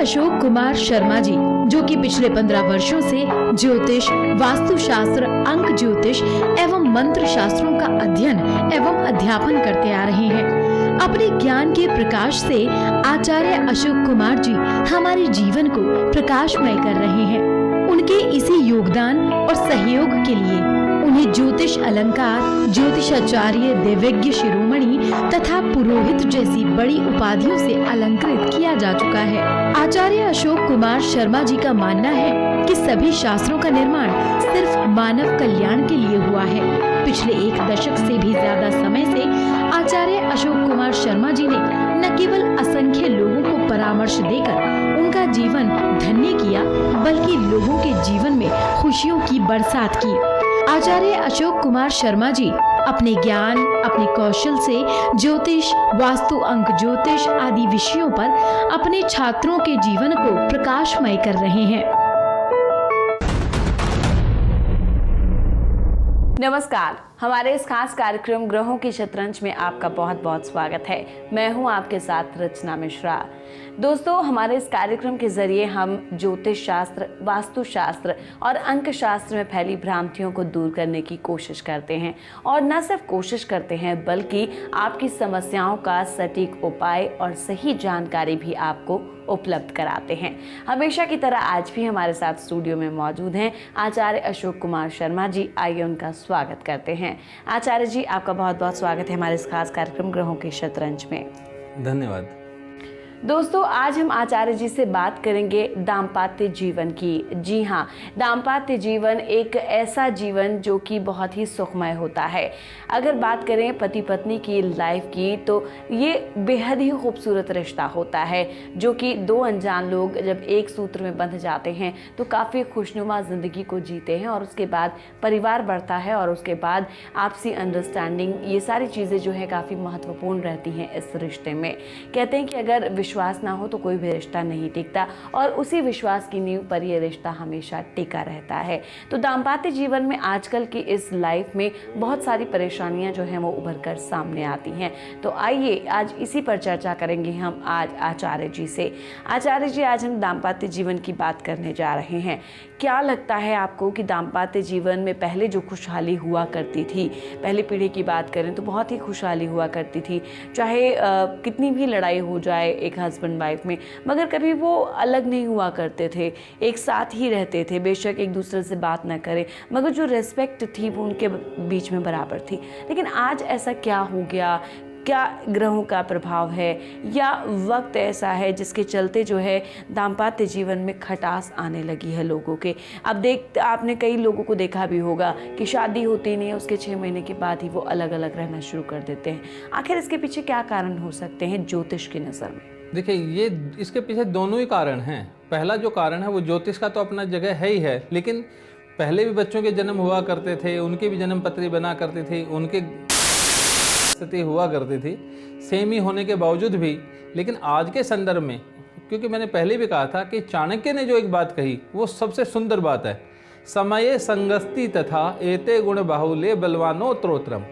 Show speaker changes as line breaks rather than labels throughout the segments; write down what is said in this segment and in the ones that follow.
अशोक कुमार शर्मा जी, जो कि पिछले 15 वर्षों से ज्योतिष, वास्तुशास्त्र, अंक ज्योतिष एवं मंत्र शास्त्रों का अध्ययन एवं अध्यापन करते आ रहे हैं। अपने ज्ञान के प्रकाश से आचार्य अशोक कुमार जी हमारे जीवन को प्रकाशमय कर रहे हैं। उनके इसी योगदान और सहयोग के लिए उन्हें ज्योतिष अलंकार, ज्योतिषाचार्य, देवज्ञ शिरोमणि तथा पुरोहित जैसी बड़ी उपाधियों से अलंकृत किया जा चुका है। आचार्य अशोक कुमार शर्मा जी का मानना है कि सभी शास्त्रों का निर्माण सिर्फ मानव कल्याण के लिए हुआ है। पिछले 1 दशक से भी ज्यादा समय से आचार्य अशोक कुमार शर्मा जी ने न केवल असंख्य लोगों को परामर्श देकर उनका जीवन धन्य किया, बल्कि लोगों के जीवन में खुशियों की बरसात की। आचार्य अशोक कुमार शर्मा जी अपने ज्ञान, अपने कौशल से ज्योतिष, वास्तु, अंक ज्योतिष आदि विषयों पर अपने छात्रों के जीवन को प्रकाशमय कर रहे हैं।
नमस्कार, हमारे इस खास कार्यक्रम ग्रहों की शतरंज में आपका बहुत बहुत स्वागत है। मैं हूं आपके साथ रचना मिश्रा। दोस्तों, हमारे इस कार्यक्रम के जरिए हम ज्योतिष शास्त्र, वास्तु शास्त्र और अंक शास्त्र में फैली भ्रांतियों को दूर करने की कोशिश करते हैं, और न सिर्फ कोशिश करते हैं बल्कि आपकी समस्याओं का सटीक उपाय और सही जानकारी भी आपको उपलब्ध कराते हैं। हमेशा की तरह आज भी हमारे साथ स्टूडियो में मौजूद हैं आचार्य अशोक कुमार शर्मा जी। आइए उनका स्वागत करते हैं। आचार्य जी, आपका बहुत बहुत स्वागत है हमारे इस खास कार्यक्रम ग्रहों के शतरंज में।
धन्यवाद।
दोस्तों, आज हम आचार्य जी से बात करेंगे दाम्पत्य जीवन की। जी हाँ, दाम्पत्य जीवन एक ऐसा जीवन जो कि बहुत ही सुखमय होता है। अगर बात करें पति पत्नी की लाइफ की, तो ये बेहद ही खूबसूरत रिश्ता होता है, जो कि 2 अनजान लोग जब एक सूत्र में बंध जाते हैं तो काफ़ी खुशनुमा ज़िंदगी को जीते हैं, और उसके बाद परिवार बढ़ता है, और उसके बाद आपसी अंडरस्टैंडिंग, ये सारी चीज़ें जो है काफ़ी महत्वपूर्ण रहती हैं इस रिश्ते में। कहते हैं कि अगर विश्वास ना हो तो कोई भी रिश्ता नहीं टिकता, और उसी विश्वास की नींव पर यह रिश्ता हमेशा टिका रहता है। तो दाम्पत्य जीवन में आजकल की इस लाइफ में बहुत सारी परेशानियां जो हैं वो उभर कर सामने आती हैं। तो आइए आज इसी पर चर्चा करेंगे हम आज आचार्य जी से। आचार्य जी, आज हम दाम्पत्य जीवन की बात करने जा रहे हैं। क्या लगता है आपको कि दाम्पत्य जीवन में पहले जो खुशहाली हुआ करती थी, पहली पीढ़ी की बात करें तो बहुत ही खुशहाली हुआ करती थी, चाहे कितनी भी लड़ाई हो जाए एक हस्बैंड वाइफ में, मगर कभी वो अलग नहीं हुआ करते थे, एक साथ ही रहते थे। बेशक एक दूसरे से बात ना करें, मगर जो रेस्पेक्ट थी वो उनके बीच में बराबर थी। लेकिन आज ऐसा क्या हो गया? क्या ग्रहों का प्रभाव है, या वक्त ऐसा है जिसके चलते जो है दाम्पत्य जीवन में खटास आने लगी है लोगों के? अब आपने कई लोगों को देखा भी होगा कि शादी होती नहीं है, उसके 6 महीने के बाद ही वो अलग अलग रहना शुरू कर देते हैं। आखिर इसके पीछे क्या कारण हो सकते हैं ज्योतिष की नज़र में?
देखिए, ये इसके पीछे दोनों ही कारण हैं। पहला जो कारण है वो ज्योतिष का तो अपना जगह है ही है, लेकिन पहले भी बच्चों के जन्म हुआ करते थे, उनके भी जन्म पत्री बना करती थी, उनके स्थिति हुआ करती थी, सेम ही होने के बावजूद भी। लेकिन आज के संदर्भ में, क्योंकि मैंने पहले भी कहा था कि चाणक्य ने जो एक बात कही वो सबसे सुंदर बात है, समये संगस्ति तथा एते गुण बाहुल्ये बलवानो त्रोत्रम।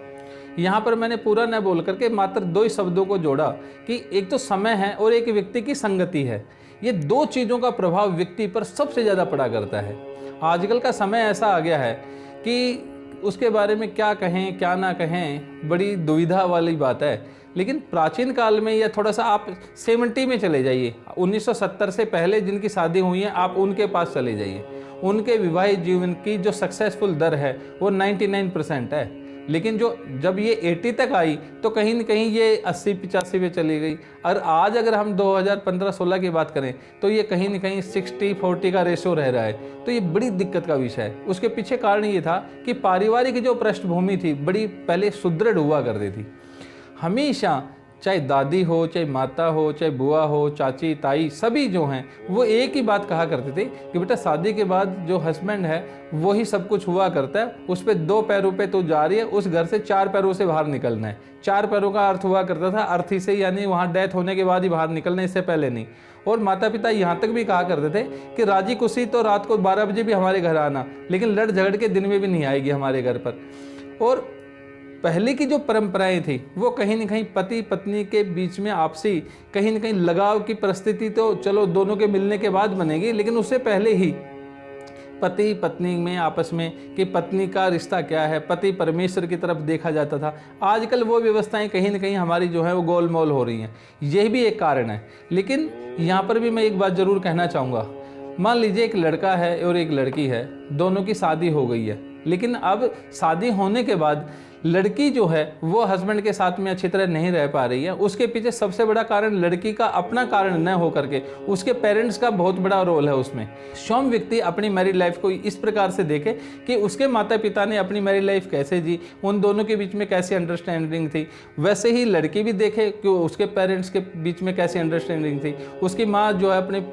यहाँ पर मैंने पूरा न बोल करके मात्र 2 ही शब्दों को जोड़ा कि एक तो समय है और एक व्यक्ति की संगति है। ये 2 चीज़ों का प्रभाव व्यक्ति पर सबसे ज़्यादा पड़ा करता है। आजकल का समय ऐसा आ गया है कि उसके बारे में क्या कहें क्या ना कहें, बड़ी दुविधा वाली बात है। लेकिन प्राचीन काल में, या थोड़ा सा आप 70 में चले जाइए, 1970 से पहले जिनकी शादी हुई है आप उनके पास चले जाइए, उनके विवाहित जीवन की जो सक्सेसफुल दर है वो 99% है। लेकिन जब ये 80 तक आई तो कहीं न कहीं ये 80-85 पे चली गई, और आज अगर हम 2015-16 की बात करें तो ये कहीं न कहीं 60-40 का रेशो रह रहा है। तो ये बड़ी दिक्कत का विषय है। उसके पीछे कारण ये था कि पारिवारिक जो पृष्ठभूमि थी बड़ी पहले सुदृढ़ हुआ करती थी। हमेशा चाहे दादी हो, चाहे माता हो, चाहे बुआ हो, चाची, ताई, सभी जो हैं वो एक ही बात कहा करते थे कि बेटा शादी के बाद जो हस्बैंड है वही सब कुछ हुआ करता है, उस पर 2 पैरों पे तो जा रही है, उस घर से 4 पैरों से बाहर निकलना है। 4 पैरों का अर्थ हुआ करता था अर्थी से, यानी वहाँ डेथ होने के बाद ही बाहर निकलना, इससे पहले नहीं। और माता पिता यहाँ तक भी कहा करते थे कि राजी खुशी तो रात को 12 बजे भी हमारे घर आना, लेकिन लड़ झगड़ के दिन में भी नहीं आएगी हमारे घर पर। और पहले की जो परंपराएं थी वो कहीं ना कहीं पति पत्नी के बीच में आपसी कहीं ना कहीं लगाव की परिस्थिति तो चलो दोनों के मिलने के बाद बनेगी, लेकिन उससे पहले ही पति पत्नी में आपस में कि पत्नी का रिश्ता क्या है, पति परमेश्वर की तरफ देखा जाता था। आजकल वो व्यवस्थाएं कहीं ना कहीं हमारी जो है वो गोलमोल हो रही हैं, यही भी एक कारण है। लेकिन यहाँ पर भी मैं एक बात ज़रूर कहना चाहूँगा, मान लीजिए एक लड़का है और एक लड़की है, दोनों की शादी हो गई है, लेकिन अब शादी होने के बाद लड़की जो है वो हस्बैंड के साथ में अच्छी तरह नहीं रह पा रही है। उसके पीछे सबसे बड़ा कारण लड़की का अपना कारण न हो करके उसके पेरेंट्स का बहुत बड़ा रोल है उसमें। सौम्य व्यक्ति अपनी मैरिड लाइफ को इस प्रकार से देखे कि उसके माता पिता ने अपनी मैरिड लाइफ कैसे जी, उन दोनों के बीच में कैसी अंडरस्टैंडिंग थी, वैसे ही लड़की भी देखे कि उसके पेरेंट्स के बीच में कैसी अंडरस्टैंडिंग थी। उसकी माँ जो है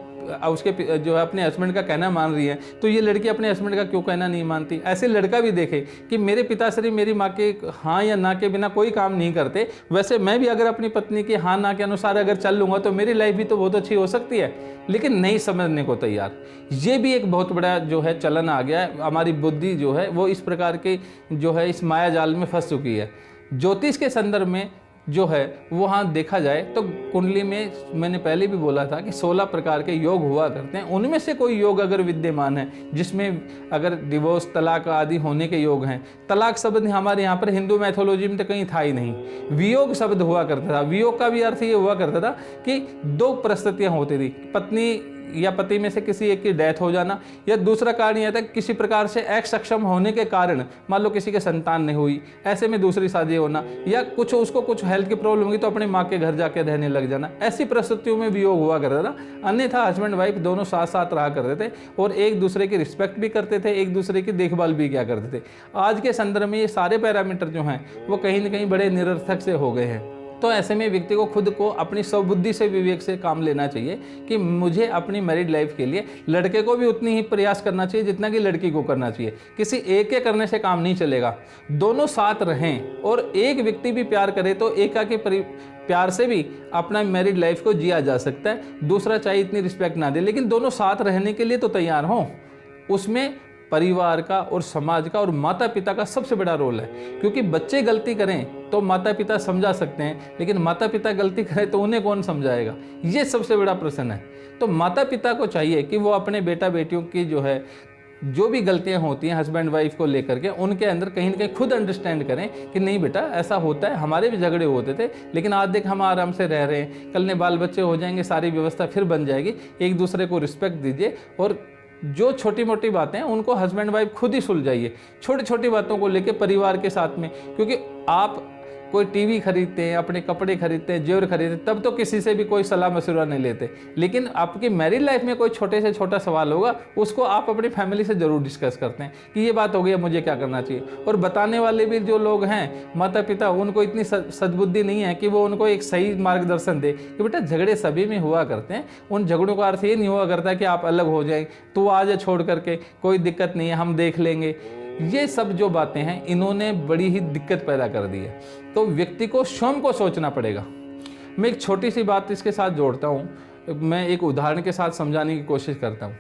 उसके जो है अपने हस्बैंड का कहना मान रही है, तो ये लड़की अपने हस्बैंड का क्यों कहना नहीं मानती। ऐसे लड़का भी देखे कि मेरे पिताश्री मेरी माँ के हाँ या ना के बिना कोई काम नहीं करते, वैसे मैं भी अगर अपनी पत्नी के हाँ ना के अनुसार अगर चल लूँगा तो मेरी लाइफ भी तो बहुत अच्छी हो सकती है, लेकिन नहीं समझने को तैयार। ये भी एक बहुत बड़ा जो है चलन आ गया है। हमारी बुद्धि जो है वो इस प्रकार के जो है इस माया जाल में फंस चुकी है। ज्योतिष के संदर्भ में जो है वहाँ देखा जाए तो कुंडली में मैंने पहले भी बोला था कि 16 प्रकार के योग हुआ करते हैं। उनमें से कोई योग अगर विद्यमान है जिसमें अगर डिवोर्स तलाक आदि होने के योग हैं, तलाक शब्द हमारे यहाँ पर हिंदू मैथोलॉजी में तो कहीं था ही नहीं। वियोग शब्द हुआ करता था। वियोग का भी अर्थ ये हुआ करता था कि दो परिस्थितियाँ होती थी, पत्नी या पति में से किसी एक की डेथ हो जाना, या दूसरा कारण यह था कि किसी प्रकार से अक्षम होने के कारण मान लो किसी के संतान नहीं हुई, ऐसे में दूसरी शादी होना, या उसको कुछ हेल्थ की प्रॉब्लम हुई तो अपने माँ के घर जाके रहने लग जाना। ऐसी परिस्थितियों में वियोग हुआ करता था। अन्यथा हस्बैंड वाइफ दोनों साथ साथ रहा करते थे और एक दूसरे की रिस्पेक्ट भी करते थे, एक दूसरे की देखभाल भी किया करते थे। आज के संदर्भ में ये सारे पैरामीटर जो हैं वो कहीं ना कहीं बड़े निरर्थक से हो गए हैं। तो ऐसे में व्यक्ति को खुद को अपनी स्वबुद्धि से विवेक से काम लेना चाहिए कि मुझे अपनी मैरिड लाइफ के लिए लड़के को भी उतनी ही प्रयास करना चाहिए जितना कि लड़की को करना चाहिए। किसी एक के करने से काम नहीं चलेगा, दोनों साथ रहें। और एक व्यक्ति भी प्यार करे तो एका के प्यार से भी अपना मैरिड लाइफ को जिया जा सकता है। दूसरा चाहे इतनी रिस्पेक्ट ना दे, लेकिन दोनों साथ रहने के लिए तो तैयार हों। उसमें परिवार का और समाज का और माता पिता का सबसे बड़ा रोल है, क्योंकि बच्चे गलती करें तो माता पिता समझा सकते हैं, लेकिन माता पिता गलती करें तो उन्हें कौन समझाएगा, ये सबसे बड़ा प्रश्न है। तो माता पिता को चाहिए कि वो अपने बेटा बेटियों की जो है जो भी गलतियां होती हैं हस्बैंड वाइफ को लेकर के, उनके अंदर कहीं ना कहीं खुद अंडरस्टैंड करें कि नहीं बेटा ऐसा होता है, हमारे भी झगड़े होते थे लेकिन आज देख हम आराम से रह रहे हैं, कल ने बाल बच्चे हो जाएंगे, सारी व्यवस्था फिर बन जाएगी। एक दूसरे को रिस्पेक्ट दीजिए और जो छोटी मोटी बातें हैं उनको हस्बैंड वाइफ खुद ही सुलझाइए, छोटी छोटी बातों को लेके परिवार के साथ में। क्योंकि आप कोई टीवी खरीदते हैं, अपने कपड़े खरीदते हैं, जेवर खरीदते हैं, तब तो किसी से भी कोई सलाह मशवरा नहीं लेते, लेकिन आपकी मैरिड लाइफ में कोई छोटे से छोटा सवाल होगा उसको आप अपनी फैमिली से ज़रूर डिस्कस करते हैं कि ये बात हो गई, मुझे क्या करना चाहिए। और बताने वाले भी जो लोग हैं माता पिता, उनको इतनी सद्बुद्धि नहीं है कि वो उनको एक सही मार्गदर्शन दे कि बेटा झगड़े सभी में हुआ करते हैं, उन झगड़ों का अर्थ ये नहीं हुआ करता कि आप अलग हो जाएं, तो आ जाए छोड़ करके, कोई दिक्कत नहीं है, हम देख लेंगे। ये सब जो बातें हैं इन्होंने बड़ी ही दिक्कत पैदा कर दी है। तो व्यक्ति को स्वयं को सोचना पड़ेगा। मैं एक छोटी सी बात इसके साथ जोड़ता हूँ, मैं एक उदाहरण के साथ समझाने की कोशिश करता हूँ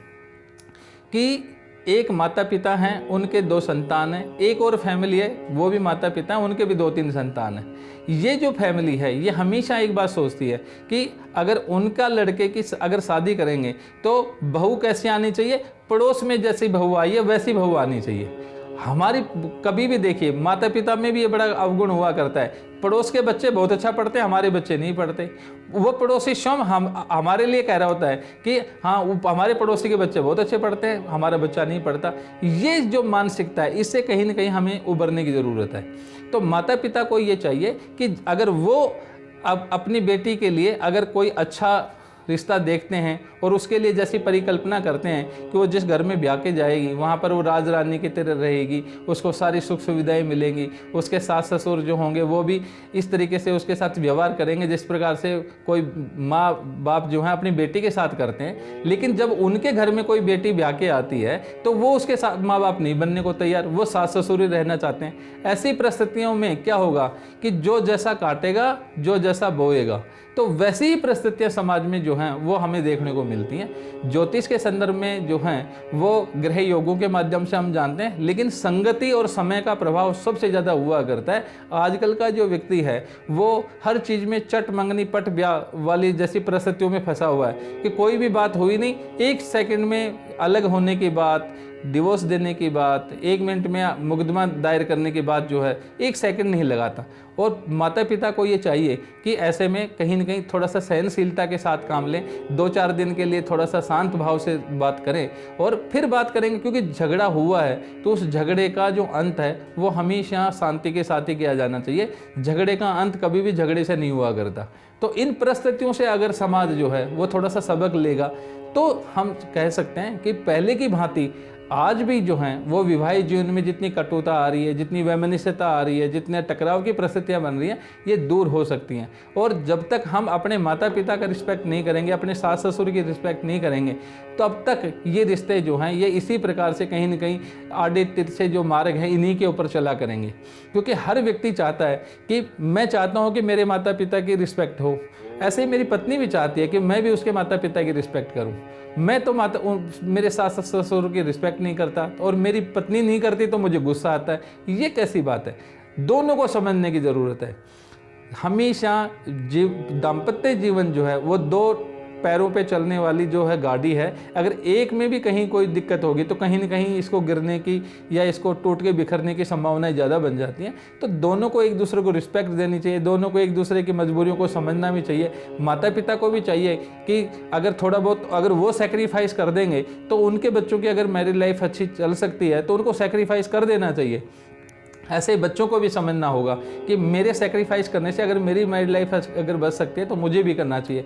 कि एक माता पिता हैं, उनके 2 संतान हैं, एक और फैमिली है वो भी माता पिता हैं, उनके भी 2-3 संतान हैं। ये जो फैमिली है ये हमेशा एक बात सोचती है कि अगर उनका लड़के की अगर शादी करेंगे तो बहू कैसी आनी चाहिए, पड़ोस में जैसी बहू आई है वैसी बहू आनी चाहिए। हमारी कभी भी देखिए माता पिता में भी ये बड़ा अवगुण हुआ करता है, पड़ोस के बच्चे बहुत अच्छा पढ़ते हैं, हमारे बच्चे नहीं पढ़ते। वो पड़ोसी स्वयं हमारे लिए कह रहा होता है कि हाँ हमारे पड़ोसी के बच्चे बहुत अच्छे पढ़ते हैं, हमारा बच्चा नहीं पढ़ता। ये जो मानसिकता है इससे कहीं ना कहीं हमें उबरने की ज़रूरत है। तो माता पिता को ये चाहिए कि अगर वो अब अपनी बेटी के लिए अगर कोई अच्छा रिश्ता देखते हैं और उसके लिए जैसी परिकल्पना करते हैं कि वो जिस घर में ब्याह के जाएगी वहाँ पर वो राज रानी की तरह रहेगी, उसको सारी सुख सुविधाएं मिलेंगी, उसके सास ससुर जो होंगे वो भी इस तरीके से उसके साथ व्यवहार करेंगे जिस प्रकार से कोई माँ बाप जो हैं अपनी बेटी के साथ करते हैं। लेकिन जब उनके घर में कोई बेटी ब्याह के आती है तो वो उसके साथ माँ बाप नहीं बनने को तैयार, वो सास ससुर ही रहना चाहते हैं। ऐसी परिस्थितियों में क्या होगा कि जो जैसा काटेगा जो जैसा बोएगा, तो वैसी ही परिस्थितियां समाज में जो हैं वो हमें देखने को मिलती हैं। ज्योतिष के संदर्भ में जो हैं वो ग्रह योगों के माध्यम से हम जानते हैं, लेकिन संगति और समय का प्रभाव सबसे ज़्यादा हुआ करता है। आजकल का जो व्यक्ति है वो हर चीज़ में चट मंगनी पट ब्याह वाली जैसी परिस्थितियों में फंसा हुआ है कि कोई भी बात हुई नहीं, 1 सेकंड में अलग होने की बात, डिवोर्स देने की बात, 1 मिनट में मुकदमा दायर करने की बात जो है 1 सेकंड नहीं लगाता। और माता पिता को ये चाहिए कि ऐसे में कहीं ना कहीं थोड़ा सा सहनशीलता के साथ काम लें, 2-4 दिन के लिए थोड़ा सा शांत भाव से बात करें और फिर बात करेंगे, क्योंकि झगड़ा हुआ है तो उस झगड़े का जो अंत है वो हमेशा शांति के साथ ही किया जाना चाहिए। झगड़े का अंत कभी भी झगड़े से नहीं हुआ करता। तो इन परिस्थितियों से अगर समाज जो है वो थोड़ा सा सबक लेगा तो हम कह सकते हैं कि पहले की भांति आज भी जो हैं वो विवाहित जीवन में जितनी कटुता आ रही है, जितनी वैमनस्यता आ रही है, जितने टकराव की परिस्थितियां बन रही हैं, ये दूर हो सकती हैं। और जब तक हम अपने माता पिता का रिस्पेक्ट नहीं करेंगे, अपने सास ससुर की रिस्पेक्ट नहीं करेंगे, तो अब तक ये रिश्ते जो हैं ये इसी प्रकार से कहीं ना कहीं आड़े तिरछे जो मार्ग हैं इन्हीं के ऊपर चला करेंगे। क्योंकि हर व्यक्ति चाहता है कि मैं चाहता हूँ कि मेरे माता पिता की रिस्पेक्ट हो, ऐसे ही मेरी पत्नी भी चाहती है कि मैं भी उसके माता पिता की रिस्पेक्ट करूं। मैं तो मेरे सास ससुर की रिस्पेक्ट नहीं करता और मेरी पत्नी नहीं करती तो मुझे गुस्सा आता है। ये कैसी बात है? दोनों को समझने की ज़रूरत है। हमेशा दाम्पत्य जीवन जो है वो 2 पैरों पे चलने वाली जो है गाड़ी है। अगर एक में भी कहीं कोई दिक्कत होगी तो कहीं ना कहीं इसको गिरने की या इसको टूट के बिखरने की संभावनाएं ज़्यादा बन जाती हैं। तो दोनों को एक दूसरे को रिस्पेक्ट देनी चाहिए, दोनों को एक दूसरे की मजबूरियों को समझना भी चाहिए। माता पिता को भी चाहिए कि अगर थोड़ा बहुत अगर वो सेक्रीफाइस कर देंगे तो उनके बच्चों की अगर मैरिड लाइफ अच्छी चल सकती है तो उनको सेक्रीफाइस कर देना चाहिए। ऐसे ही बच्चों को भी समझना होगा कि मेरे सेक्रीफाइस करने से अगर मेरी मैरिड लाइफ अगर बच सकती है तो मुझे भी करना चाहिए।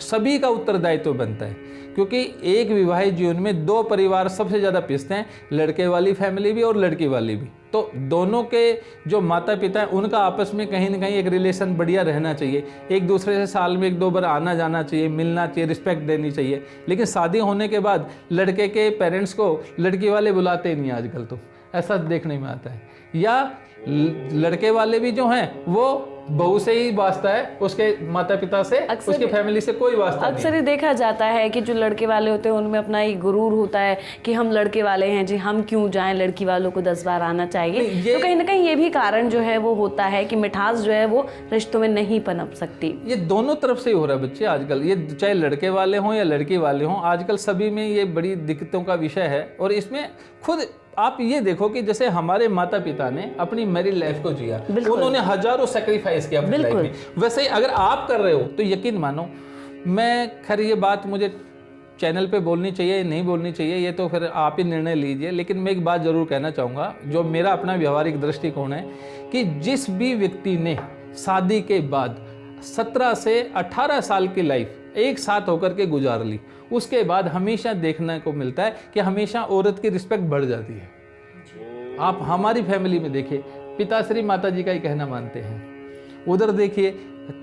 सभी का उत्तरदायित्व बनता है, क्योंकि एक विवाहित जीवन में 2 परिवार सबसे ज़्यादा पिसते हैं, लड़के वाली फैमिली भी और लड़की वाली भी। तो दोनों के जो माता पिता हैं उनका आपस में कहीं ना कहीं एक रिलेशन बढ़िया रहना चाहिए। एक दूसरे से साल में 1-2 बार आना जाना चाहिए, मिलना चाहिए, रिस्पेक्ट देनी चाहिए। लेकिन शादी होने के बाद लड़के के पेरेंट्स को लड़की वाले बुलाते ही नहीं आजकल, तो ऐसा देखने में आता है। या लड़के वाले भी जो हैं वो बहू से ही वास्ता है, उसके माता पिता से, उसकी फैमिली से कोई वास्ता नहीं।
अक्सर ही देखा जाता है कि जो लड़के वाले होते हैं उनमें अपना एक गुरूर होता है कि हम लड़के वाले हैं जी, हम क्यों जाएं, लड़की वालों को 10 बार आना चाहिए। तो कहीं ना कहीं ये भी कारण जो है वो होता है कि मिठास जो है वो रिश्तों में नहीं पनप सकती।
ये दोनों तरफ से ही हो रहा है बच्चे आजकल, ये चाहे लड़के वाले हों या लड़की वाले हों, आजकल सभी में ये बड़ी दिक्कतों का विषय है। और इसमें खुद आप ये देखो कि जैसे हमारे माता पिता ने अपनी मैरिड लाइफ को जिया, उन्होंने हजारों सेक्रीफाइस किया अपनी लाइफ में, वैसे ही अगर आप कर रहे हो तो यकीन मानो, मैं खैर ये बात मुझे चैनल पे बोलनी चाहिए या नहीं बोलनी चाहिए ये तो फिर आप ही निर्णय लीजिए, लेकिन मैं एक बात ज़रूर कहना चाहूँगा जो मेरा अपना व्यवहारिक दृष्टिकोण है कि जिस भी व्यक्ति ने शादी के बाद 17 से 18 साल की लाइफ एक साथ होकर के गुजार ली, उसके बाद हमेशा देखने को मिलता है कि हमेशा औरत की रिस्पेक्ट बढ़ जाती है। आप हमारी फैमिली में देखिए, पिताश्री माता जी का ही कहना मानते हैं, उधर देखिए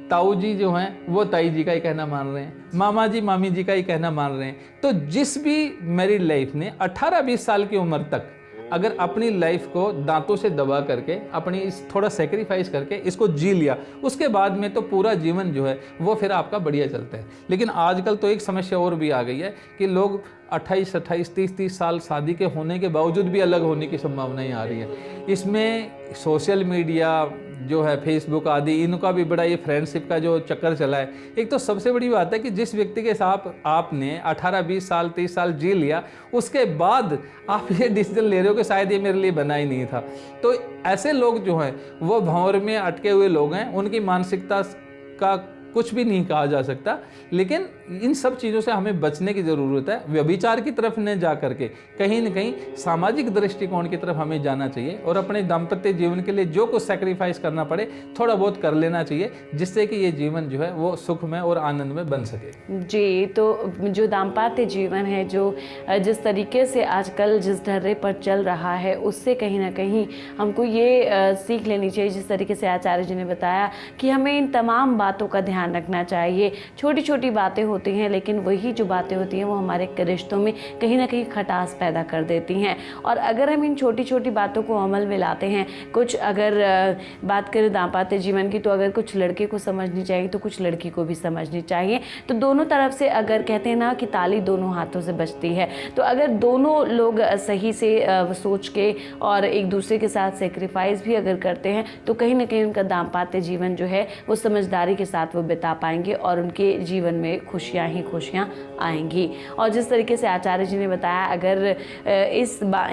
ताऊ जी जो हैं वो ताई जी का ही कहना मान रहे हैं, मामा जी मामी जी का ही कहना मान रहे हैं। तो जिस भी मैरिड लाइफ ने 18-20 साल की उम्र तक अगर अपनी लाइफ को दांतों से दबा करके अपनी थोड़ा सेक्रीफाइस करके इसको जी लिया, उसके बाद में तो पूरा जीवन जो है वो फिर आपका बढ़िया चलता है। लेकिन आजकल तो एक समस्या और भी आ गई है कि लोग 28, 28, 30 साल शादी के होने के बावजूद भी अलग होने की संभावनाएं आ रही है। इसमें सोशल मीडिया जो है, फेसबुक आदि, इनका भी बड़ा ये फ्रेंडशिप का जो चक्कर चला है। एक तो सबसे बड़ी बात है कि जिस व्यक्ति के साथ आपने 18, 20 साल 30 साल जी लिया, उसके बाद आप ये डिसीजन ले रहे हो कि शायद ये मेरे लिए बना ही नहीं था। तो ऐसे लोग जो हैं वो भंवर में अटके हुए लोग हैं, उनकी मानसिकता का कुछ भी नहीं कहा जा सकता। लेकिन इन सब चीज़ों से हमें बचने की ज़रूरत है। व्यभिचार की तरफ न जा करके कहीं न कहीं सामाजिक दृष्टिकोण की तरफ हमें जाना चाहिए और अपने दाम्पत्य जीवन के लिए जो कुछ सेक्रीफाइस करना पड़े थोड़ा बहुत कर लेना चाहिए, जिससे कि ये जीवन जो है वो सुखमय और आनंदमय बन सके।
जी, तो जो दाम्पत्य जीवन है, जो जिस तरीके से आजकल जिस ढर्रे पर चल रहा है, उससे कहीं ना कहीं हमको ये सीख लेनी चाहिए, जिस तरीके से आचार्य जी ने बताया कि हमें इन तमाम बातों का ध्यान रखना चाहिए। छोटी छोटी बातें होती हैं, लेकिन वही जो बातें होती हैं वो हमारे रिश्तों में कहीं ना कहीं खटास पैदा कर देती हैं। और अगर हम इन छोटी छोटी बातों को अमल में लाते हैं, कुछ अगर बात करें दाम्पत्य जीवन की, तो अगर कुछ लड़के को समझनी चाहिए तो कुछ लड़की को भी समझनी चाहिए। तो दोनों तरफ से, अगर कहते हैं ना कि ताली दोनों हाथों से बजती है, तो अगर दोनों लोग सही से सोच के और एक दूसरे के साथ सेक्रीफाइस भी अगर करते हैं, तो कहीं ना कहीं उनका दाम्पत्य जीवन जो है वो समझदारी के साथ वो बिता पाएंगे और उनके जीवन में खुशियाँ ही खुशियाँ आएंगी। और जिस तरीके से आचार्य जी ने बताया, अगर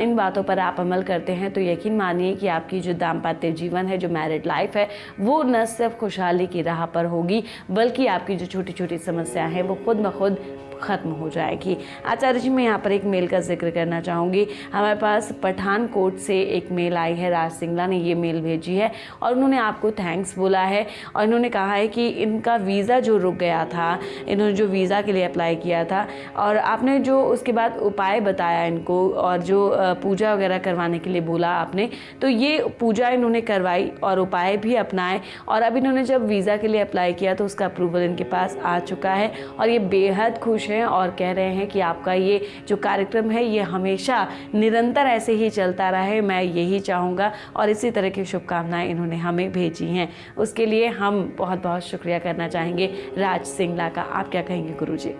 इन बातों पर आप अमल करते हैं तो यकीन मानिए कि आपकी जो दाम्पत्य जीवन है, जो मैरिड लाइफ है, वो न सिर्फ खुशहाली की राह पर होगी, बल्कि आपकी जो छोटी छोटी समस्या है वो खुद ब खुद ख़त्म हो जाएगी। आचार्य जी, मैं यहाँ पर एक मेल का जिक्र करना चाहूँगी। हमारे पास पठानकोट से एक मेल आई है, राज सिंगला ने ये मेल भेजी है और उन्होंने आपको थैंक्स बोला है और इन्होंने कहा है कि इनका वीज़ा जो रुक गया था, इन्होंने जो वीज़ा के लिए अप्लाई किया था और आपने जो उसके बाद उपाय बताया इनको और जो पूजा वगैरह करवाने के लिए बोला आपने, तो ये पूजा इन्होंने करवाई और उपाय भी अपनाए और अब इन्होंने जब वीज़ा के लिए अप्लाई किया तो उसका अप्रूवल इनके पास आ चुका है और ये बेहद खुश हैं और कह रहे हैं कि आपका ये जो कार्यक्रम है ये हमेशा निरंतर ऐसे ही चलता रहे, मैं यही चाहूँगा और इसी तरह की शुभकामनाएं इन्होंने हमें भेजी हैं। उसके लिए हम बहुत बहुत शुक्रिया करना चाहेंगे राज सिंगला का। आप क्या कहेंगे गुरुजी?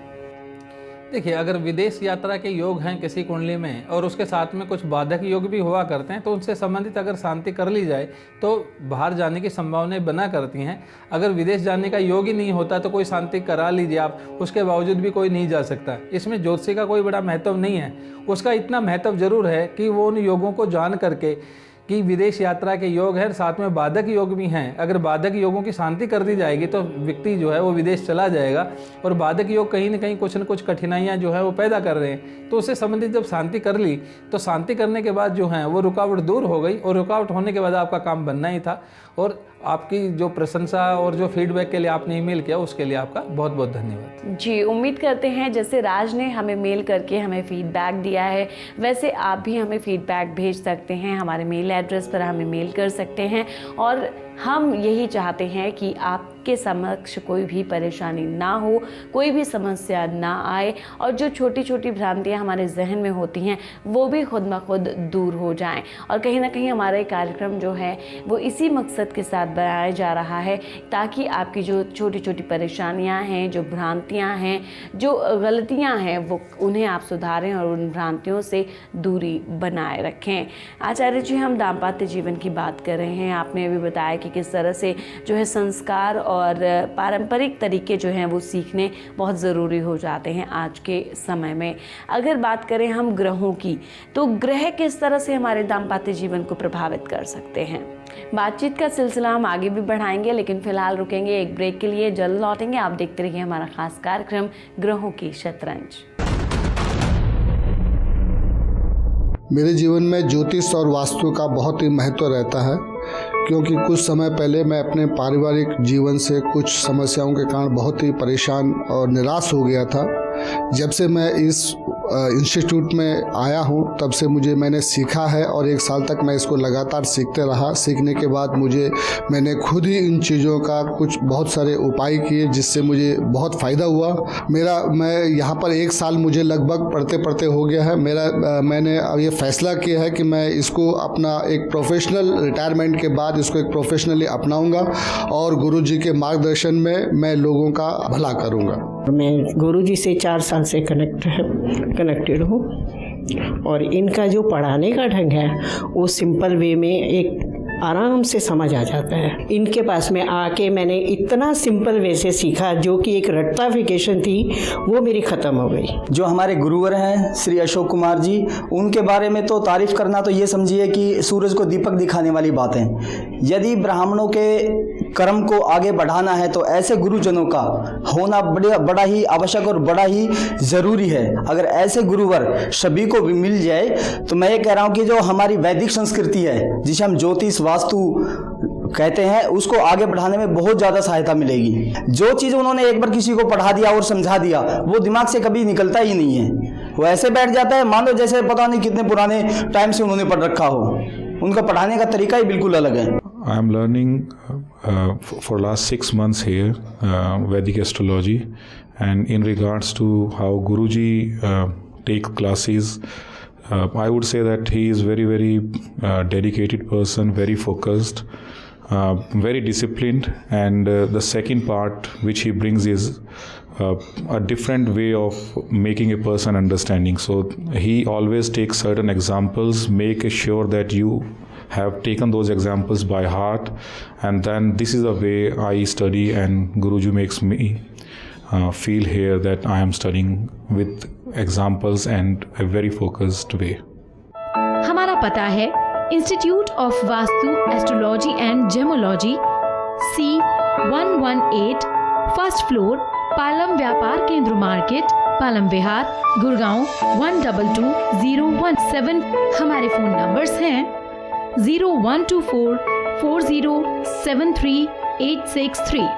देखिए, अगर विदेश यात्रा के योग हैं किसी कुंडली में और उसके साथ में कुछ बाधक योग भी हुआ करते हैं, तो उनसे संबंधित अगर शांति कर ली जाए तो बाहर जाने की संभावनाएं बना करती हैं। अगर विदेश जाने का योग ही नहीं होता तो कोई शांति करा लीजिए आप, उसके बावजूद भी कोई नहीं जा सकता। इसमें ज्योतिषी का कोई बड़ा महत्व नहीं है। उसका इतना महत्व जरूर है कि वो उन योगों को जान करके कि विदेश यात्रा के योग है, साथ में बाधक योग भी हैं। अगर बाधक योगों की शांति कर दी जाएगी तो व्यक्ति जो है वो विदेश चला जाएगा और बाधक योग कहीं ना कहीं कुछ न कुछ कठिनाइयां जो है वो पैदा कर रहे हैं। तो उससे संबंधित जब शांति कर ली तो शांति करने के बाद जो है वो रुकावट दूर हो गई और रुकावट होने के बाद आपका काम बनना ही था। और आपकी जो प्रशंसा और जो फीडबैक के लिए आपने ईमेल किया उसके लिए आपका बहुत बहुत धन्यवाद।
जी, उम्मीद करते हैं जैसे राज ने हमें मेल करके हमें फीडबैक दिया है, वैसे आप भी हमें फीडबैक भेज सकते हैं। हमारे मेल एड्रेस पर हमें मेल कर सकते हैं और हम यही चाहते हैं कि आपके समक्ष कोई भी परेशानी ना हो, कोई भी समस्या ना आए और जो छोटी छोटी भ्रांतियां हमारे जहन में होती हैं वो भी खुद ब खुद दूर हो जाएं। और कहीं ना कहीं हमारा कार्यक्रम जो है वो इसी मकसद के साथ बनाया जा रहा है ताकि आपकी जो छोटी छोटी परेशानियां हैं, जो भ्रांतियां हैं, जो गलतियां हैं, वो उन्हें आप सुधारें और उन भ्रांतियों से दूरी बनाए रखें। आचार्य जी, हम दाम्पत्य जीवन की बात कर रहे हैं। आपने अभी बताया कि किस तरह से जो है संस्कार और पारंपरिक तरीके जो हैं वो सीखने बहुत ज़रूरी हो जाते हैं आज के समय में। अगर बात करें हम ग्रहों की, तो ग्रह किस तरह से हमारे दाम्पत्य जीवन को प्रभावित कर सकते हैं? बातचीत का सिलसिला हम आगे भी बढ़ाएंगे, लेकिन फिलहाल रुकेंगे एक ब्रेक के लिए, जल्द लौटेंगे। आप देखते रहिए हमारा खास कार्यक्रम ग्रहों की शतरंज।
मेरे जीवन में ज्योतिष और वास्तु का बहुत ही महत्व रहता है, क्योंकि कुछ समय पहले मैं अपने पारिवारिक जीवन से कुछ समस्याओं के कारण बहुत ही परेशान और निराश हो गया था। जब से मैं इस इंस्टीट्यूट में आया हूं तब से मैंने सीखा है और 1 साल तक मैं इसको लगातार सीखते रहा। सीखने के बाद मैंने खुद ही इन चीज़ों का कुछ बहुत सारे उपाय किए जिससे मुझे बहुत फ़ायदा हुआ। मैं यहाँ पर 1 साल मुझे लगभग पढ़ते पढ़ते हो गया है। मैंने अब ये फैसला किया है कि मैं इसको अपना एक प्रोफेशनल रिटायरमेंट के बाद इसको एक प्रोफेशनली अपनाऊंगा और गुरुजी के मार्गदर्शन में मैं लोगों का भला करूंगा।
मैं गुरुजी से 4 साल से कनेक्टेड हूँ और इनका जो पढ़ाने का ढंग है वो सिंपल वे में एक आराम से समझ आ जाता है। इनके पास में आके मैंने इतना सिंपल वे से सीखा, जो कि एक रट्टाफिकेशन थी वो मेरी ख़त्म हो गई।
जो हमारे गुरुवर हैं श्री अशोक कुमार जी, उनके बारे में तो तारीफ़ करना तो ये समझिए कि सूरज को दीपक दिखाने वाली बात है। यदि ब्राह्मणों के कर्म को आगे बढ़ाना है तो ऐसे गुरुजनों का होना बड़ा ही आवश्यक और बड़ा ही ज़रूरी है। अगर ऐसे गुरुवर सभी को भी मिल जाए तो मैं ये कह रहा हूँ कि जो हमारी वैदिक संस्कृति है, जिसे हम ज्योतिष वास्तु कहते हैं, उसको आगे बढ़ाने में बहुत ज़्यादा सहायता मिलेगी। जो चीज़ उन्होंने एक बार किसी को पढ़ा दिया और समझा दिया वो दिमाग से कभी निकलता ही नहीं है, वो ऐसे बैठ जाता है मान लो जैसे पता नहीं कितने पुराने टाइम से उन्होंने पढ़ रखा हो। उनका पढ़ाने का तरीका ही बिल्कुल अलग है।
I am learning for last 6 months here Vedic astrology, And in regards to how Guruji takes classes, I would say that he is very dedicated person, very focused, very disciplined, and the second part which he brings is a different way of making a person understanding. So he always takes certain examples, make sure that you have taken those examples by heart, and then this is the way I study, and Guruji makes me feel here that I am studying with examples and a very focused way.
हमारा पता है institute of Vastu astrology and gemmology C118 first floor Palam Vyapar Kendra market Palam विहार गुड़गांव 122017। हमारे phone numbers हैं 0124407386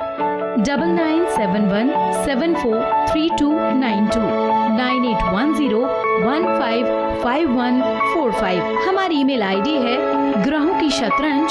9971743292 9810155145। हमारी email ID है ग्रहों की शतरंज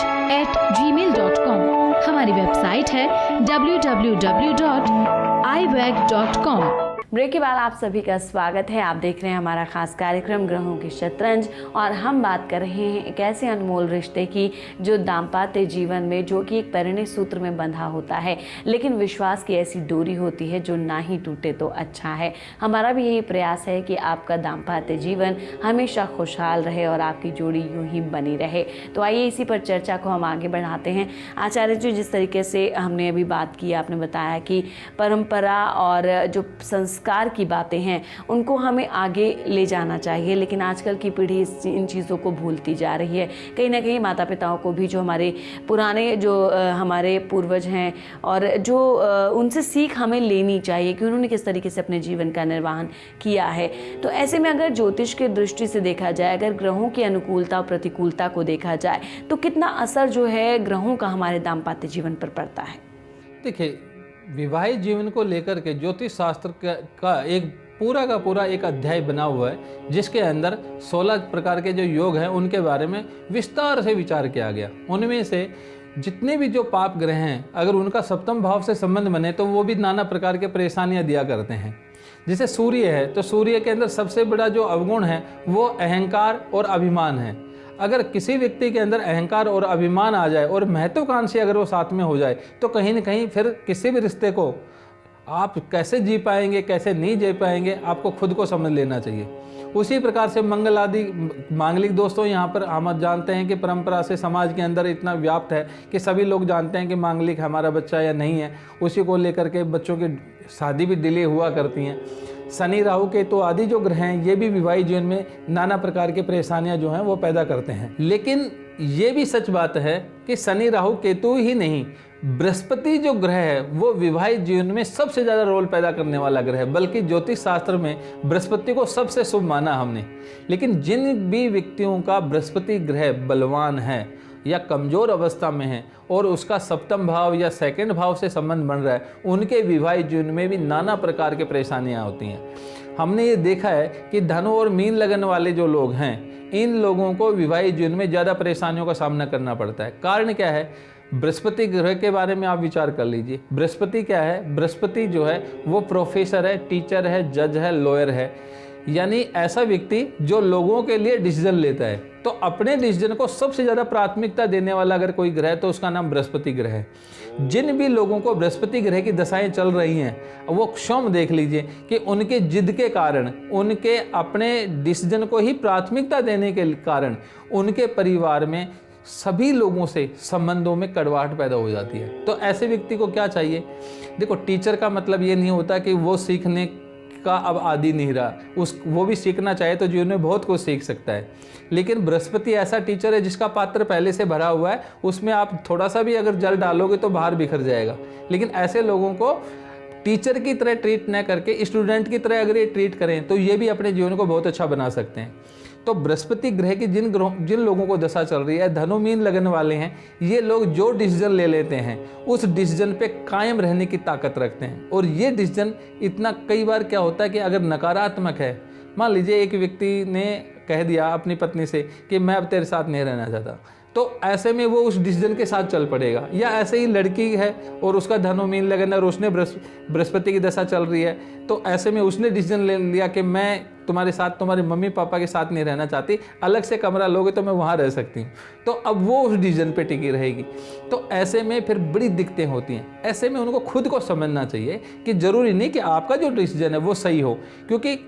@gmail.com। हमारी वेबसाइट है www.iwag.com।
ब्रेक के बाद आप सभी का स्वागत है। आप देख रहे हैं हमारा खास कार्यक्रम ग्रहों की शतरंज, और हम बात कर रहे हैं एक ऐसे अनमोल रिश्ते की जो दाम्पत्य जीवन में, जो कि एक परिणय सूत्र में बंधा होता है, लेकिन विश्वास की ऐसी डोरी होती है जो ना ही टूटे तो अच्छा है। हमारा भी यही प्रयास है कि आपका दाम्पत्य जीवन हमेशा खुशहाल रहे और आपकी जोड़ी यूं ही बनी रहे। तो आइए इसी पर चर्चा को हम आगे बढ़ाते हैं। आचार्य जी, जिस तरीके से हमने अभी बात की, आपने बताया कि परंपरा और जो संस्कार की बातें हैं उनको हमें आगे ले जाना चाहिए, लेकिन आजकल की पीढ़ी इन चीज़ों को भूलती जा रही है। कहीं ना कहीं माता पिताओं को भी, जो हमारे पुराने जो हमारे पूर्वज हैं और जो उनसे सीख हमें लेनी चाहिए कि उन्होंने किस तरीके से अपने जीवन का निर्वहन किया है। तो ऐसे में अगर ज्योतिष की दृष्टि से देखा जाए, अगर ग्रहों की अनुकूलता और प्रतिकूलता को देखा जाए, तो कितना असर जो है ग्रहों का हमारे दाम्पत्य जीवन पर पड़ता है?
देखिए, विवाहित जीवन को लेकर के ज्योतिष शास्त्र का एक पूरा एक अध्याय बना हुआ है, जिसके अंदर 16 प्रकार के जो योग हैं उनके बारे में विस्तार से विचार किया गया। उनमें से जितने भी जो पाप ग्रह हैं, अगर उनका सप्तम भाव से संबंध बने तो वो भी नाना प्रकार के परेशानियां दिया करते हैं। जैसे सूर्य है, तो सूर्य के अंदर सबसे बड़ा जो अवगुण है वो अहंकार और अभिमान है। अगर किसी व्यक्ति के अंदर अहंकार और अभिमान आ जाए और महत्वाकांक्षी अगर वो साथ में हो जाए, तो कहीं ना कहीं फिर किसी भी रिश्ते को आप कैसे जी पाएंगे, कैसे नहीं जी पाएंगे, आपको खुद को समझ लेना चाहिए। उसी प्रकार से मंगल आदि मांगलिक दोस्तों, यहाँ पर हम जानते हैं कि परंपरा से समाज के अंदर इतना व्याप्त है कि सभी लोग जानते हैं कि मांगलिक हमारा बच्चा या नहीं है। उसी को लेकर के बच्चों की शादी भी डिले हुआ करती हैं। शनि राहु केतु आदि जो ग्रह हैं, ये भी विवाहित जीवन में नाना प्रकार की परेशानियां जो हैं वो पैदा करते हैं। लेकिन ये भी सच बात है कि शनि राहु केतु ही नहीं, बृहस्पति जो ग्रह है वो विवाहित जीवन में सबसे ज़्यादा रोल पैदा करने वाला ग्रह है। बल्कि ज्योतिष शास्त्र में बृहस्पति को सबसे शुभ माना हमने। लेकिन जिन भी व्यक्तियों का बृहस्पति ग्रह बलवान है या कमज़ोर अवस्था में है और उसका सप्तम भाव या सेकंड भाव से संबंध बन रहा है, उनके विवाहित जीवन में भी नाना प्रकार की परेशानियां होती हैं। हमने ये देखा है कि धनु और मीन लगन वाले जो लोग हैं, इन लोगों को विवाहित जीवन में ज़्यादा परेशानियों का सामना करना पड़ता है। कारण क्या है? बृहस्पति ग्रह के बारे में आप विचार कर लीजिए। बृहस्पति क्या है? बृहस्पति जो है वो प्रोफेसर है, टीचर है, जज है, लॉयर है, यानी ऐसा व्यक्ति जो लोगों के लिए डिसीजन लेता है। तो अपने डिसीजन को सबसे ज़्यादा प्राथमिकता देने वाला अगर कोई ग्रह है तो उसका नाम बृहस्पति ग्रह है। जिन भी लोगों को बृहस्पति ग्रह की दशाएं चल रही हैं, वो क्षम देख लीजिए कि उनके जिद के कारण, उनके अपने डिसीजन को ही प्राथमिकता देने के कारण उनके परिवार में सभी लोगों से संबंधों में कड़वाहट पैदा हो जाती है। तो ऐसे व्यक्ति को क्या चाहिए? देखो, टीचर का मतलब ये नहीं होता कि वो सीखने का अब आदि नहीं रहा, वो भी सीखना चाहे तो जीवन में बहुत कुछ सीख सकता है। लेकिन बृहस्पति ऐसा टीचर है जिसका पात्र पहले से भरा हुआ है, उसमें आप थोड़ा सा भी अगर जल डालोगे तो बाहर बिखर जाएगा। लेकिन ऐसे लोगों को टीचर की तरह ट्रीट न करके स्टूडेंट की तरह अगर ये ट्रीट करें तो ये भी अपने जीवन को बहुत अच्छा बना सकते हैं। तो बृहस्पति ग्रह की जिन लोगों को दशा चल रही है, धनु मीन लगन वाले हैं, ये लोग जो डिसीजन ले लेते हैं उस डिसीजन पे कायम रहने की ताकत रखते हैं। और ये डिसीजन इतना, कई बार क्या होता है कि अगर नकारात्मक है, मान लीजिए एक व्यक्ति ने कह दिया अपनी पत्नी से कि मैं अब तेरे साथ नहीं रहना चाहता, तो ऐसे में वो उस डिसीजन के साथ चल पड़ेगा। या ऐसे ही लड़की है और उसका धनो मीन लगन और उसने बृहस्पति की दशा चल रही है, तो ऐसे में उसने डिसीजन ले लिया कि मैं तुम्हारे साथ, तुम्हारे मम्मी पापा के साथ नहीं रहना चाहती, अलग से कमरा लोगे तो मैं वहाँ रह सकती हूँ, तो अब वो उस डिसीजन पे टिकी रहेगी। तो ऐसे में फिर बड़ी दिक्कतें होती हैं। ऐसे में उनको खुद को समझना चाहिए कि ज़रूरी नहीं कि आपका जो डिसीजन है वो सही हो, क्योंकि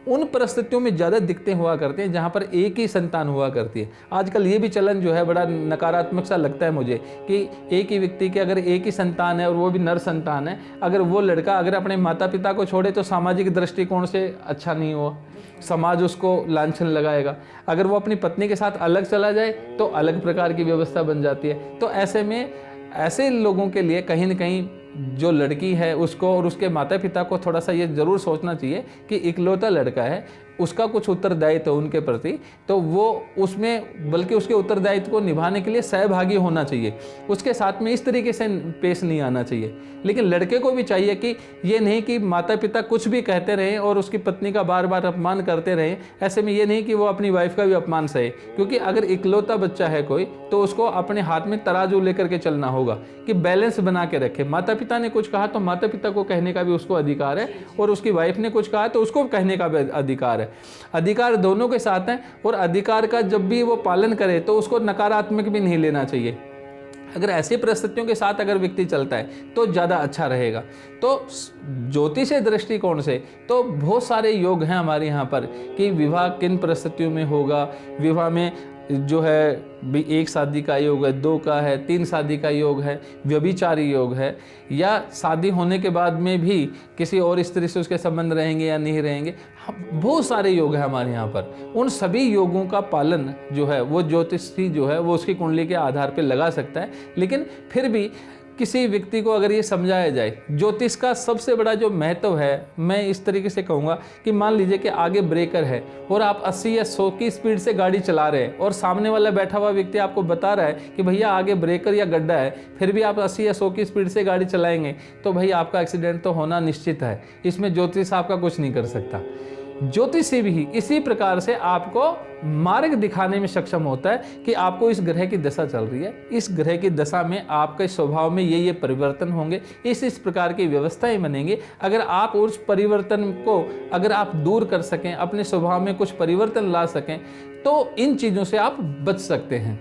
उन परिस्थितियों में ज़्यादा दिक्कतें हुआ करती हैं जहाँ पर एक ही संतान हुआ करती है। आजकल ये भी चलन जो है बड़ा नकारात्मक सा लगता है मुझे कि एक ही व्यक्ति के अगर एक ही संतान है और वो भी नर संतान है, अगर वो लड़का अगर अपने माता पिता को छोड़े तो सामाजिक दृष्टिकोण से अच्छा नहीं हुआ, समाज उसको लांछन लगाएगा। अगर वो अपनी पत्नी के साथ अलग चला जाए तो अलग प्रकार की व्यवस्था बन जाती है। तो ऐसे में ऐसे लोगों के लिए कहीं ना कहीं जो लड़की है उसको और उसके माता पिता को थोड़ा सा ये ज़रूर सोचना चाहिए कि इकलौता लड़का है, उसका कुछ उत्तरदायित्व है उनके प्रति, तो वो उसमें बल्कि उसके उत्तरदायित्व को निभाने के लिए सहभागी होना चाहिए। उसके साथ में इस तरीके से पेश नहीं आना चाहिए। लेकिन लड़के को भी चाहिए कि ये नहीं कि माता पिता कुछ भी कहते रहें और उसकी पत्नी का बार बार अपमान करते रहें। ऐसे में ये नहीं कि वो अपनी वाइफ का भी अपमान सहे, क्योंकि अगर इकलौता बच्चा है कोई तो उसको अपने हाथ में तराजू लेकर के चलना होगा कि बैलेंस बना के रखे। माता पिता ने कुछ कहा तो माता पिता को कहने का भी उसको अधिकार है, और उसकी वाइफ ने कुछ कहा तो उसको कहने का भी अधिकार है। अधिकार दोनों के साथ हैं, और अधिकार का जब भी वो पालन करे तो उसको नकारात्मक भी नहीं लेना चाहिए। अगर ऐसी परिस्थितियों के साथ अगर व्यक्ति चलता है तो ज़्यादा अच्छा रहेगा। तो ज्योतिषीय दृष्टिकोण से तो बहुत सारे योग हैं हमारे यहाँ पर कि विवाह किन परिस्थितियों में होगा। विवाह में जो है भी 1 शादी का योग है, 2 का है, 3 शादी का योग है, व्यभिचारी योग है, या शादी होने के बाद में भी किसी और स्त्री से उसके संबंध रहेंगे या नहीं रहेंगे। बहुत सारे योग हैं हमारे यहाँ पर। उन सभी योगों का पालन जो है वो ज्योतिषी जो है वो उसकी कुंडली के आधार पर लगा सकता है। लेकिन फिर भी किसी व्यक्ति को अगर ये समझाया जाए, ज्योतिष का सबसे बड़ा जो महत्व है, मैं इस तरीके से कहूँगा कि मान लीजिए कि आगे ब्रेकर है और आप 80 या 100 की स्पीड से गाड़ी चला रहे हैं और सामने वाला बैठा हुआ व्यक्ति आपको बता रहा है कि भैया आगे ब्रेकर या गड्ढा है, फिर भी आप 80 या 100 की स्पीड से गाड़ी चलाएंगे तो भाई आपका एक्सीडेंट तो होना निश्चित है। इसमें ज्योतिष आपका कुछ नहीं कर सकता। ज्योतिषी भी इसी प्रकार से आपको मार्ग दिखाने में सक्षम होता है कि आपको इस ग्रह की दशा चल रही है, इस ग्रह की दशा में आपके स्वभाव में ये परिवर्तन होंगे, इस प्रकार की व्यवस्थाएं बनेंगी। अगर आप उस परिवर्तन को अगर आप दूर कर सकें, अपने स्वभाव में कुछ परिवर्तन ला सकें, तो इन चीज़ों से आप बच सकते हैं।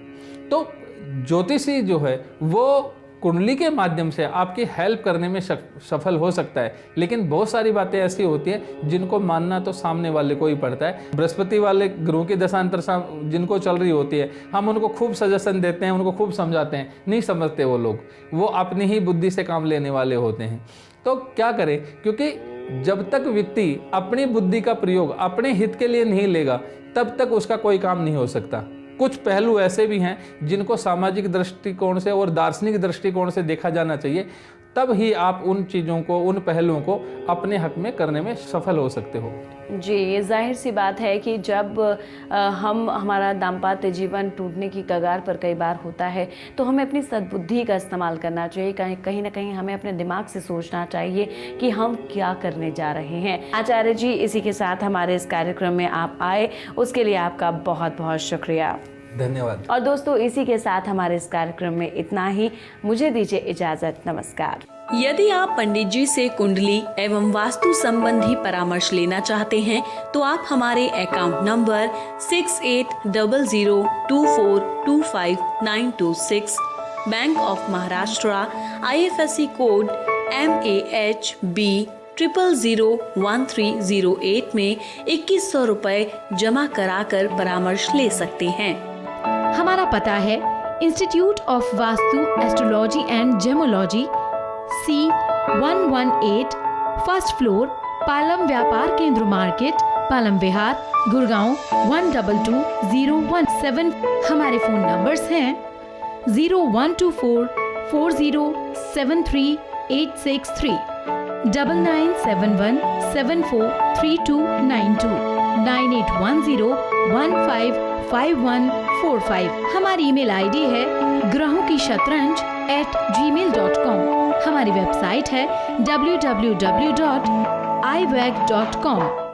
तो ज्योतिषी जो है वो कुंडली के माध्यम से आपकी हेल्प करने में सफल हो सकता है। लेकिन बहुत सारी बातें ऐसी होती हैं जिनको मानना तो सामने वाले को ही पड़ता है। बृहस्पति वाले ग्रहों की दशांतर जिनको चल रही होती है, हम उनको खूब सजेशन देते हैं, उनको खूब समझाते हैं, नहीं समझते वो लोग, वो अपनी ही बुद्धि से काम लेने वाले होते हैं। तो क्या करें, क्योंकि जब तक व्यक्ति अपनी बुद्धि का प्रयोग अपने हित के लिए नहीं लेगा तब तक उसका कोई काम नहीं हो सकता। कुछ पहलू ऐसे भी हैं जिनको सामाजिक दृष्टिकोण से और दार्शनिक दृष्टिकोण से देखा जाना चाहिए, तब ही आप उन चीज़ों को, उन पहलुओं को अपने हक में करने में सफल हो सकते हो।
जी, ये जाहिर सी बात है कि जब हमारा दाम्पत्य जीवन टूटने की कगार पर कई बार होता है तो हमें अपनी सद्बुद्धि का इस्तेमाल करना चाहिए। कहीं ना कहीं हमें अपने दिमाग से सोचना चाहिए कि हम क्या करने जा रहे हैं। आचार्य जी, इसी के साथ हमारे इस कार्यक्रम में आप आए, उसके लिए आपका बहुत बहुत शुक्रिया।
धन्यवाद।
और दोस्तों, इसी के साथ हमारे इस कार्यक्रम में इतना ही। मुझे दीजिए इजाजत। नमस्कार।
यदि आप पंडित जी से कुंडली एवं वास्तु संबंधी परामर्श लेना चाहते हैं तो आप हमारे account number 6800242596, bank of Maharashtra, IFSC code MAHB 00013008 में 2100 रुपए जमा कराकर परामर्श ले सकते हैं।
हमारा पता है institute of Vastu astrology and gemmology, C118, first floor, Palam Vyapar Kendra market, Palam विहार, गुड़गांव 122017। हमारे फोन नंबर्स हैं 0124407386 9971743292 9810155145। हमारी ईमेल आईडी है ग्रहों की शतरंज @gmail.com। हमारी वेबसाइट है www.iwag.com।